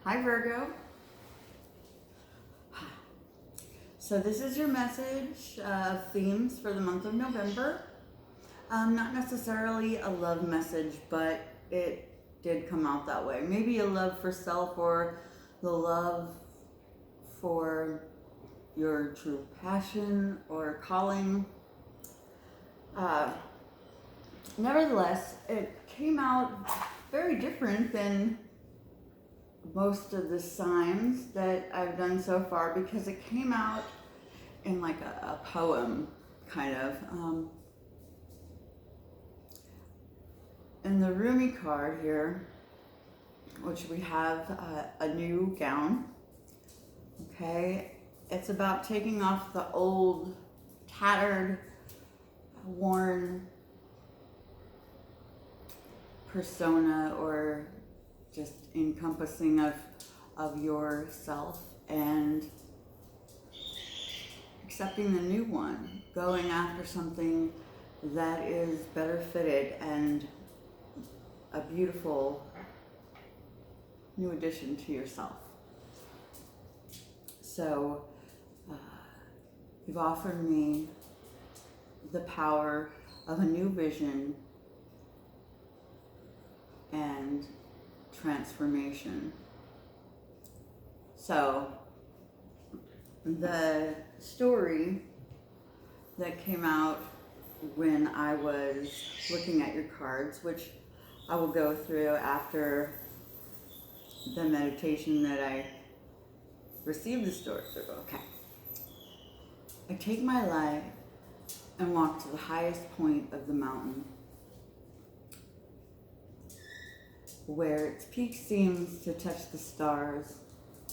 Hi, Virgo. So this is your message of themes for the month of November. Not necessarily a love message, but it did come out that way. Maybe a love for self or the love for your true passion or calling. Nevertheless, it came out very different than most of the signs that I've done so far because it came out in like a poem, kind of. In the Rumi card here, which we have a new gown, okay? It's about taking off the old, tattered, worn persona or just encompassing of yourself and accepting the new one, going after something that is better fitted and a beautiful new addition to yourself. So you've offered me the power of a new vision and transformation. So the story that came out when I was looking at your cards, which I will go through after the meditation that I received the story through. Okay. I take my light and walk to the highest point of the mountain, where its peak seems to touch the stars.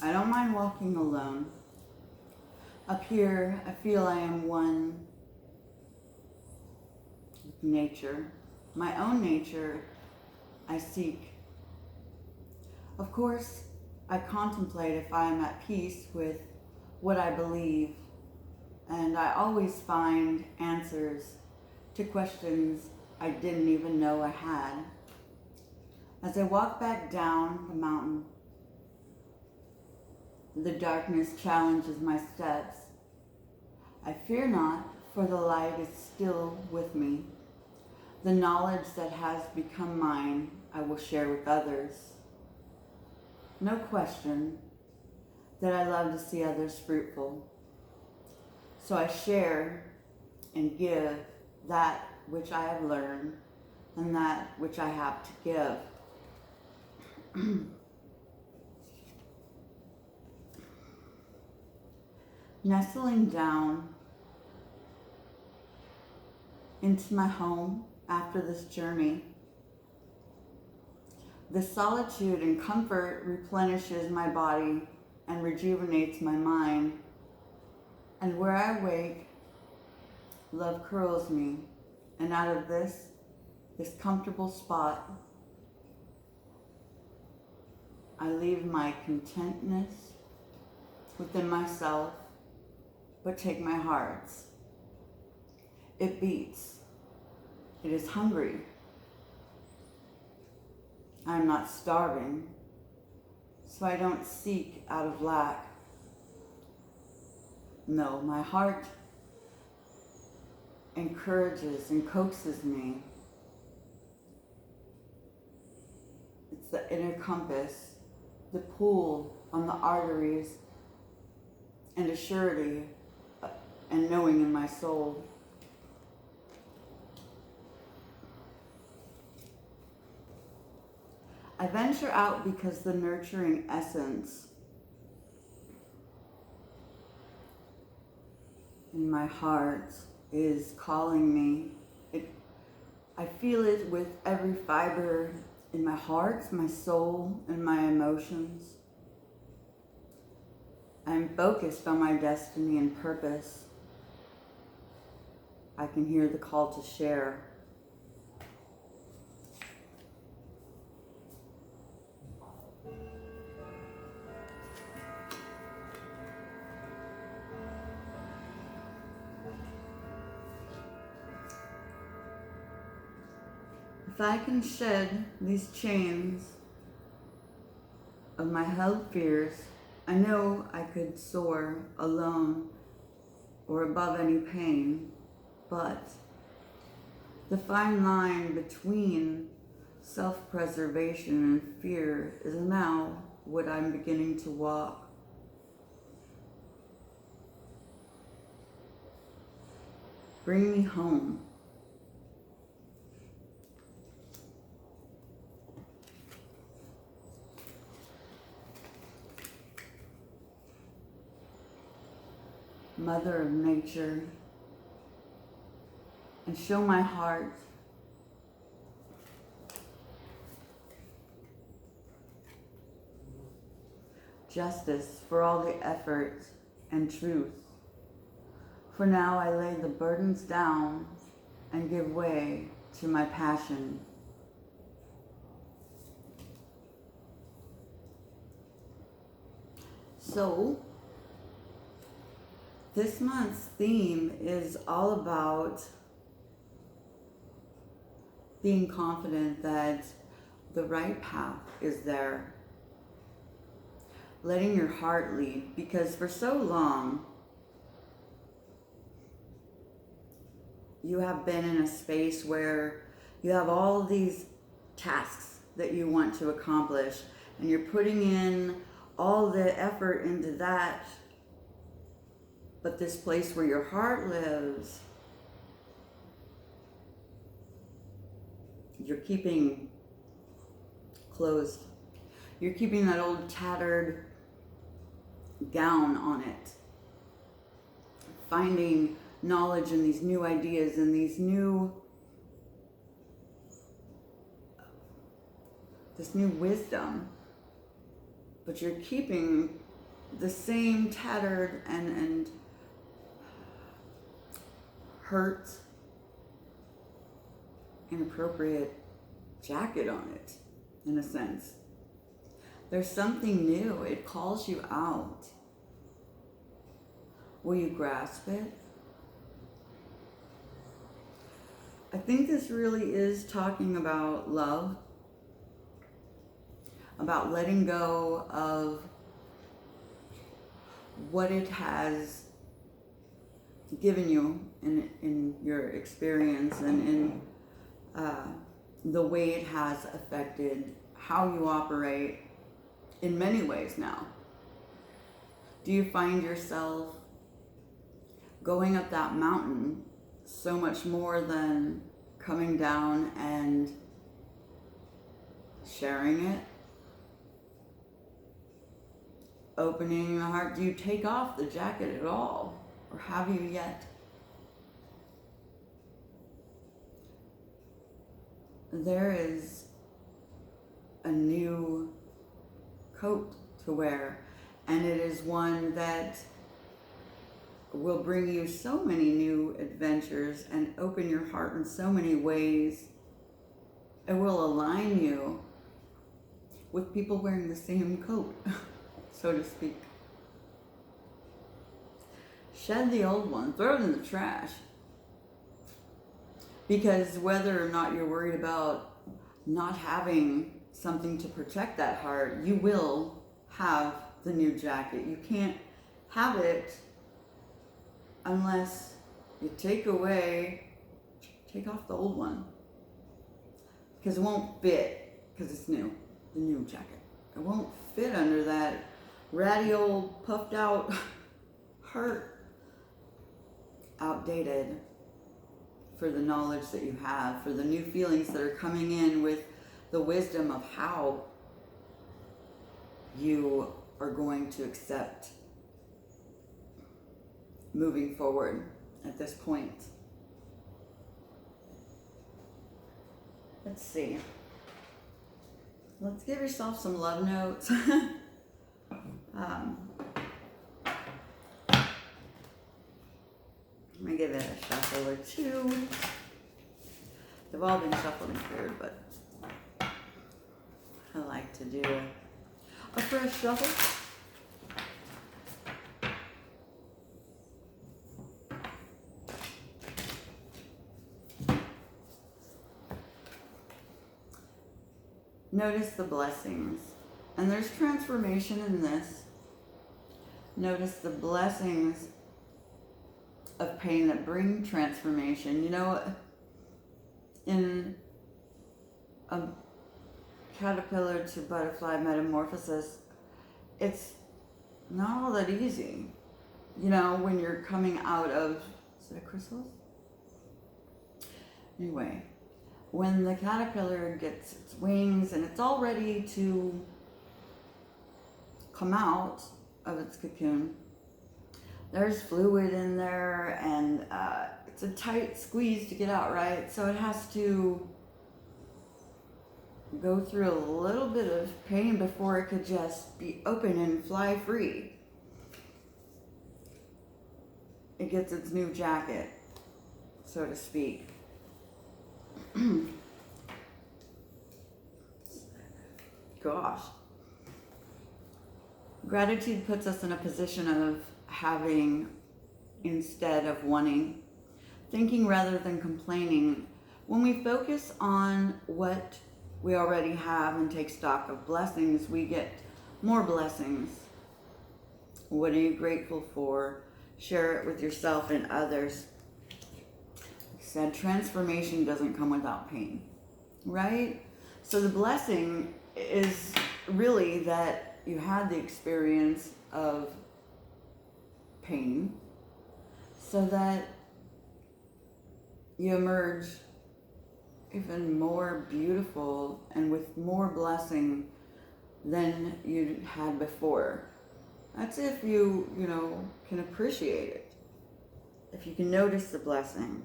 I don't mind walking alone. Up here, I feel I am one with nature. My own nature I seek. Of course, I contemplate if I am at peace with what I believe, and I always find answers to questions I didn't even know I had. As I walk back down the mountain, the darkness challenges my steps. I fear not, for the light is still with me. The knowledge that has become mine, I will share with others. No question that I love to see others fruitful. So I share and give that which I have learned and that which I have to give. Nestling down into my home after this journey, the solitude and comfort replenishes my body and rejuvenates my mind. And where I wake, love curls me, and out of this comfortable spot, I leave my contentness within myself, but take my heart's. It beats. It is hungry. I am not starving, so I don't seek out of lack. No, my heart encourages and coaxes me. It's the inner compass, the pull on the arteries, and a surety and knowing in my soul. I venture out because the nurturing essence in my heart is calling me. I feel it with every fiber in my heart, my soul, and my emotions. I'm focused on my destiny and purpose. I can hear the call to share. If I can shed these chains of my held fears, I know I could soar alone or above any pain, but the fine line between self-preservation and fear is now what I'm beginning to walk. Bring me home. Mother of nature, and show my heart justice for all the effort and truth. For now I lay the burdens down and give way to my passion. So, this month's theme is all about being confident that the right path is there. Letting your heart lead, because for so long, you have been in a space where you have all these tasks that you want to accomplish, and you're putting in all the effort into that. But this place where your heart lives, you're keeping closed. You're keeping that old tattered gown on it. Finding knowledge and these new ideas and this new wisdom. But you're keeping the same tattered and hurt, inappropriate jacket on it, in a sense. There's something new. It calls you out. Will you grasp it? I think this really is talking about love, about letting go of what it has given you in your experience and in the way it has affected how you operate in many ways now. Do you find yourself going up that mountain so much more than coming down and sharing it? Opening the heart? Do you take off the jacket at all? Or have you yet? There is a new coat to wear, and it is one that will bring you so many new adventures and open your heart in so many ways. It will align you with people wearing the same coat, so to speak. Shed the old one, throw it in the trash. Because whether or not you're worried about not having something to protect that heart, you will have the new jacket. You can't have it unless you take off the old one. Because it won't fit, because it's new, the new jacket. It won't fit under that ratty old puffed out heart. Outdated for the knowledge that you have, for the new feelings that are coming in with the wisdom of how you are going to accept moving forward at this point. Let's see. Let's give yourself some love notes. I'm going to give it a shuffle or two. They've all been shuffled and cleared, but I like to do a fresh shuffle. Notice the blessings And there's transformation in this. Notice the blessings of pain that bring transformation. You know, in a caterpillar to butterfly metamorphosis, it's not all that easy. You know, when you're coming out of, is it a chrysalis? Anyway, when the caterpillar gets its wings and it's all ready to come out of its cocoon, there's fluid in there, and it's a tight squeeze to get out, right? So it has to go through a little bit of pain before it could just be open and fly free. It gets its new jacket, so to speak. Gosh. Gratitude puts us in a position of having instead of wanting, thinking rather than complaining. When we focus on what we already have and take stock of blessings, we get more blessings. What are you grateful for? Share it with yourself and others. Said transformation doesn't come without pain, right? So the blessing is really that you had the experience of pain so that you emerge even more beautiful and with more blessing than you had before. That's if you can appreciate it. If you can notice the blessing.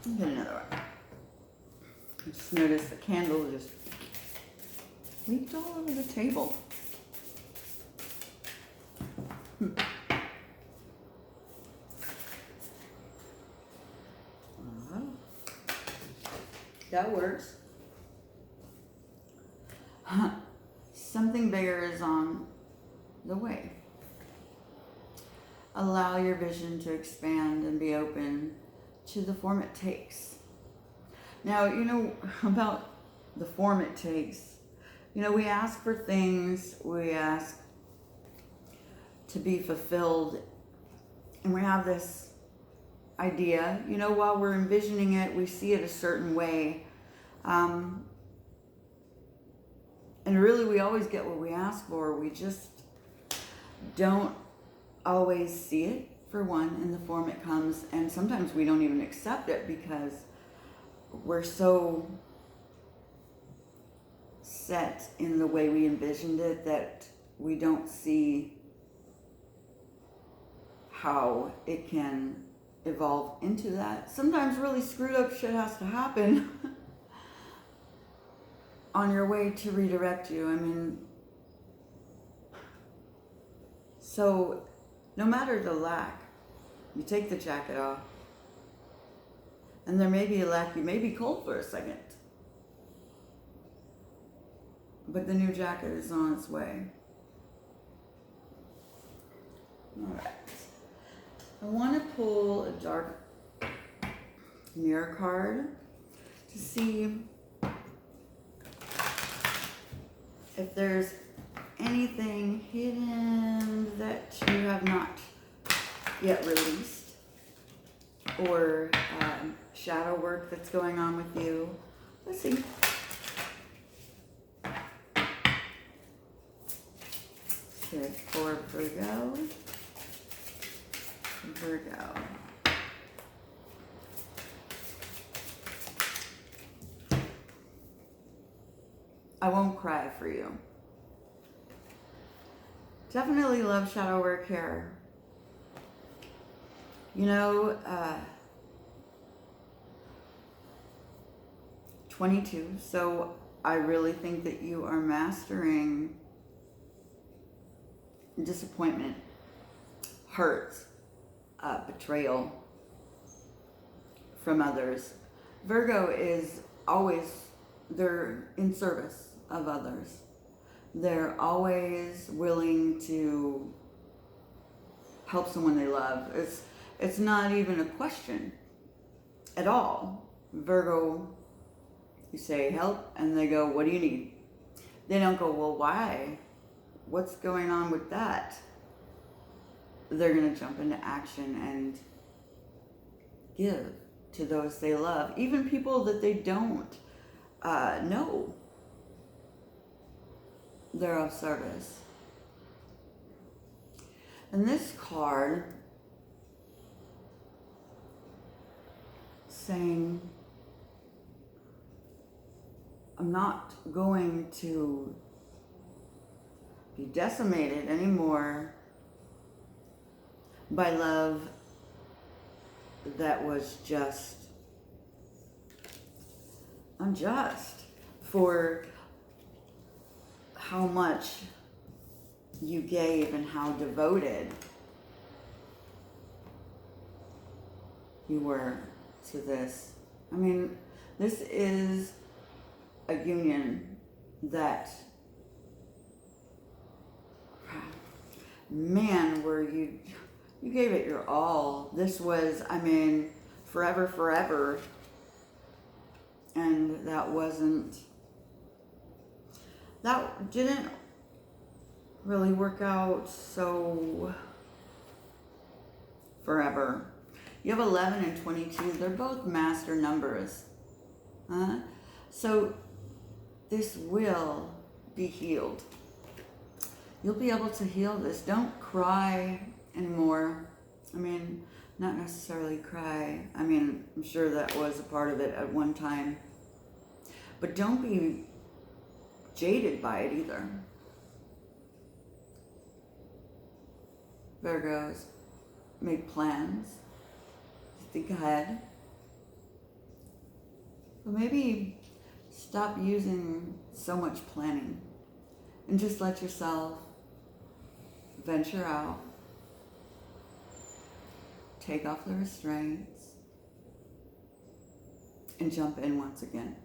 I'll get another one. I just noticed the candle just leaked all over the table. That works. Something bigger is on the way. Allow your vision to expand and be open to the form it takes. Now, about the form it takes. We ask for things, we ask to be fulfilled, and we have this idea, while we're envisioning it, we see it a certain way. And really, we always get what we ask for. We just don't always see it, for one, in the form it comes. And sometimes we don't even accept it because we're so set in the way we envisioned it that we don't see how it can evolve into that. Sometimes really screwed up shit has to happen on your way to redirect you. So no matter the lack, you take the jacket off, and there may be a lack, you may be cold for a second, but the new jacket is on its way. All right. I want to pull a dark mirror card to see if there's anything hidden that you have not yet released, or shadow work that's going on with you. Let's see. Good for Virgo. Virgo. I won't cry for you. Definitely love shadow work here. 22, so I really think that you are mastering disappointment, hurt, betrayal from others. Virgo is always, they're in service of others. They're always willing to help someone they love. It's not even a question at all. Virgo, you say help, and they go, what do you need? They don't go, well, why? What's going on with that? They're going to jump into action and give to those they love, even people that they don't know. They're of service. And this card saying, I'm not going to be decimated anymore by love that was just unjust for how much you gave and how devoted you were to this. I mean, this is a union that, man, where you gave it your all. This was, I mean, forever. And that didn't really work out so forever. You have 11 and 22. They're both master numbers. So this will be healed. You'll be able to heal this. Don't cry anymore. I mean, not necessarily cry. I mean, I'm sure that was a part of it at one time. But don't be jaded by it either. Virgos, make plans. Think ahead. But maybe stop using so much planning and just let yourself venture out. Take off the restraints and jump in once again.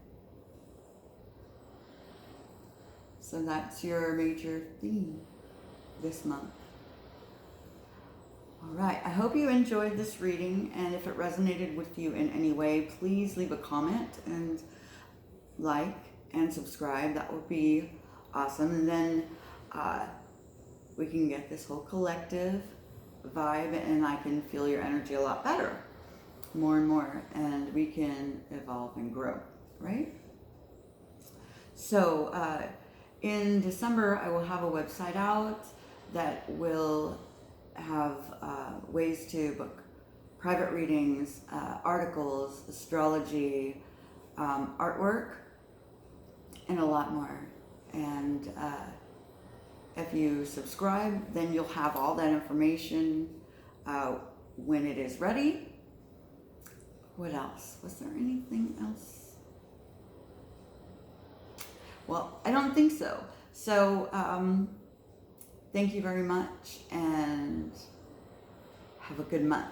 So that's your major theme this month. All right, I hope you enjoyed this reading, and if it resonated with you in any way, please leave a comment and like and subscribe. That would be awesome. And then we can get this whole collective vibe, and I can feel your energy a lot better, more and more, and we can evolve and grow, right? So in December, I will have a website out that will have ways to book private readings, articles, astrology, artwork, and a lot more. And if you subscribe, then you'll have all that information when it is ready. What else? Was there anything else? Well, I don't think so. So thank you very much, and have a good month.